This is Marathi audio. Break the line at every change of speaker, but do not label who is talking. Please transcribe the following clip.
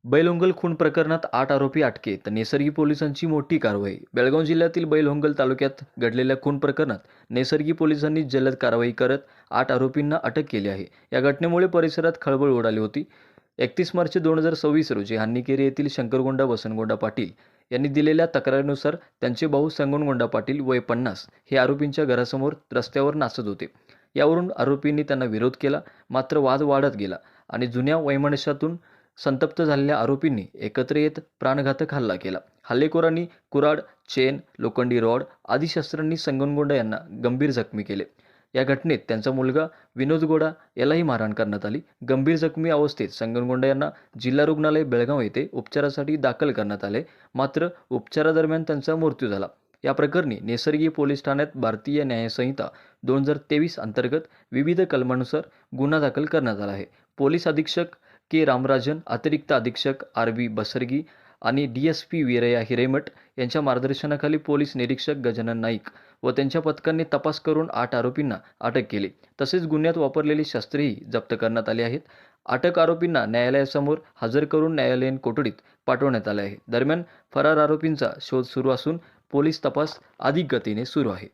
बैलहोंगल खून प्रकरणात 8 आरोपी अटकेत. नेसर्गी पोलिसांची मोठी कारवाई. बेळगाव जिल्ह्यातील बैलहोंगल तालुक्यात घडलेल्या खून प्रकरणात नेसर्गी पोलिसांनी जलद कारवाई करत 8 आरोपींना अटक केली आहे. या घटनेमुळे परिसरात खळबळ उडाली होती. 31 मार्च 2026 रोजी हान्नीकेरी येथील शंकरगोंडा वसंतगोंडा पाटील यांनी दिलेल्या तक्रारीनुसार त्यांचे भाऊ संगनगोंडा पाटील वय 50 हे आरोपींच्या घरासमोर रस्त्यावर नाचत होते. यावरून आरोपींनी त्यांना विरोध केला. मात्र वाद वाढत गेला आणि जुन्या वैमनस्यातून संतप्त झालेल्या आरोपींनी एकत्र येत प्राणघातक हल्ला केला. हल्लेखोरांनी कुऱ्हाड, चेन, लोखंडी रॉड आदी शस्त्रांनी संगनगोंडा यांना गंभीर जखमी केले. या घटनेत त्यांचा मुलगा विनोद गोडा यालाही मारहाण करण्यात आली. गंभीर जखमी अवस्थेत संगनगोंडा यांना जिल्हा रुग्णालय बेळगाव येथे उपचारासाठी दाखल करण्यात आले. मात्र उपचारादरम्यान त्यांचा मृत्यू झाला. या प्रकरणी नेसर्गी पोलीस ठाण्यात भारतीय न्याय संहिता 2023 अंतर्गत विविध कलमानुसार गुन्हा दाखल करण्यात आला आहे. पोलीस अधीक्षक के रामराजन, अतिरिक्त अधीक्षक आर.बी. बसरगी आणि डी.एस.पी. वीरया हिरेमठ यांच्या मार्गदर्शनाखाली पोलीस निरीक्षक गजानन नाईक व त्यांच्या पथकांनी तपास करून 8 आरोपींना अटक केली. तसेच गुन्ह्यात वापरलेली शस्त्रेही जप्त करण्यात आली आहेत. अटक आरोपींना न्यायालयासमोर हजर करून न्यायालयीन कोठडीत पाठवण्यात आले आहे. दरम्यान फरार आरोपींचा शोध सुरू असून पोलीस तपास अधिक गतीने सुरू आहे.